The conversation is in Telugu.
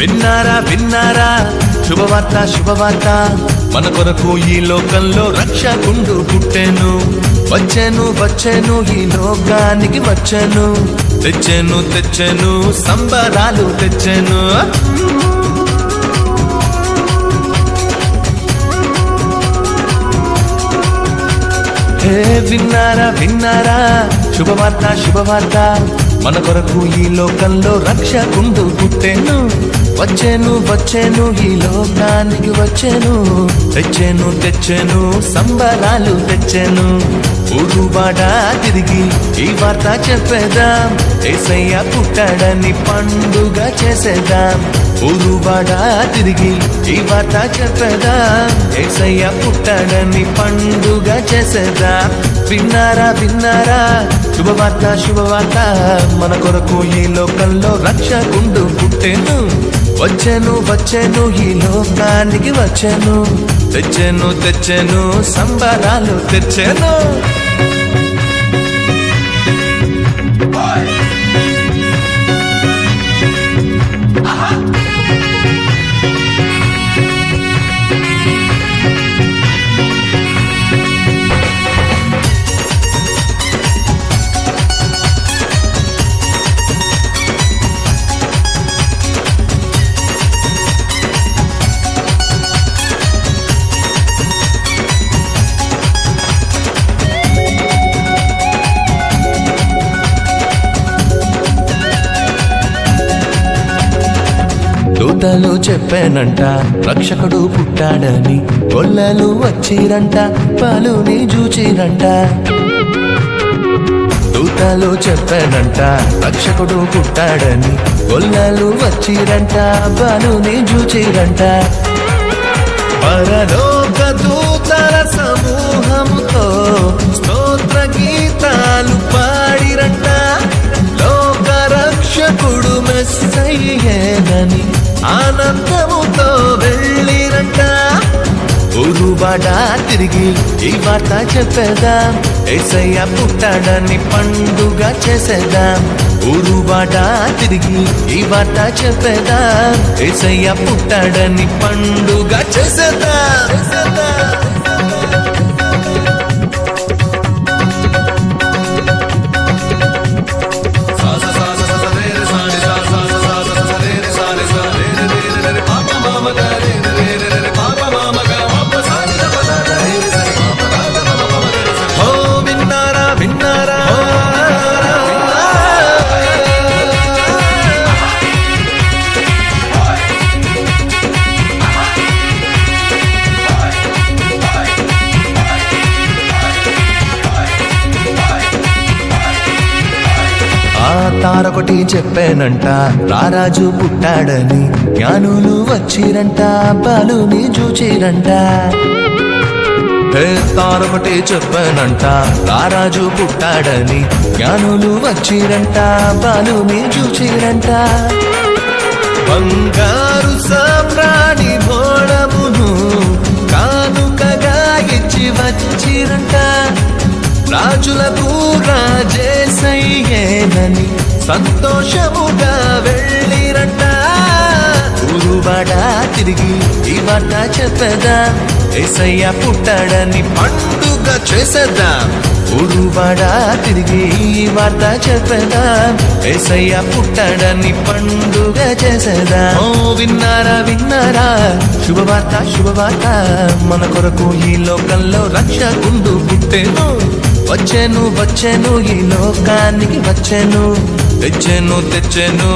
విన్నారా విన్నారా శుభవార్త శుభవార్త మన కొరకు ఈ లోకంలో రక్షకుండు పుట్టెను వచ్చెను వచ్చెను ఈ లోకానికి వచ్చెను తెచ్చెను తెచ్చెను సంబరాలు తెచ్చెను విన్నారా విన్నారా శుభవార్త శుభవార్త మన కొరకు ఈ లోకంలో రక్షకుండు పుట్టెను వచ్చెను వచ్చెను ఈ లోకానికి వచ్చెను తెచ్చెను తెచ్చెను సంబరాలు తెచ్చెను ఊరువాడ తిరిగి ఈ వార్త చెప్పేదాం యేసయ్య పుట్టాడని పండుగ చేసేదాం ఊరువాడ తిరిగి ఈ వార్త చెప్పేదాం యేసయ్య పుట్టాడని పండుగ చేసేదాం విన్నారా విన్నారా శుభవార్త శుభవార్త మన కొరకు ఈ లోకంలో రక్షకుండు పుట్టెను వచ్చెను వచ్చెను ఈ లోకానికి వచ్చెను తెచ్చెను తెచ్చెను సంబరాలు తెచ్చెను దూతలు చెప్పానంట రక్షకుడు పుట్టాడని గొల్లలు వచ్చిరంట పాలుని చూచిరంట దూతలు చెప్పానంట రక్షకుడు పుట్టాడని గొల్లలు వచ్చిరంట పాలుని చూచిరంట పరలోక దూతల సమూహముతో స్తోత్ర గీతాలు పాడిరంట లోక రక్షకుడు మెస్సయ్యేనని ఆనందముతో వెళ్ళిరంట ఊరువాడ తిరిగి ఈ వార్త చెప్పేదాం యేసయ్య పుట్టాడని పండుగ చేసేదాం ఊరువాడ తిరిగి ఈ వార్త చెప్పేదాం యేసయ్య పుట్టాడని పండుగ చేసేదాం తారొకటి చెప్పానంట రారాజు పుట్టాడని జ్ఞానులు వచ్చిరంట బాలుని చూచిరంట తారొకటి చెప్పానంట రారాజు పుట్టాడని జ్ఞానులు వచ్చిరంట బాలుని చూచిరంట బంగారు సామ్రాణి భోళమును కానుకగా ఇచ్చి వచ్చిరంట రాజులకు రాజేసయ్యేనని సంతోషముగా వెళ్ళిరంట ఊరువాడ తిరిగి ఈ వార్త చెప్పేదాం యేసయ్య పుట్టాడని పండుగ చేసేద్దాం ఊరువాడ తిరిగి ఈ వార్త చెప్పేదాం యేసయ్య పుట్టాడని పండుగ చేసేదాం ఓ విన్నారా విన్నారా శుభవార్త శుభవార్త మన కొరకు ఈ లోకంలో రక్షకుండు పుట్టెను వచ్చెను వచ్చెను ఈ లోకానికి వచ్చెను తెచ్చెను తెచ్చెను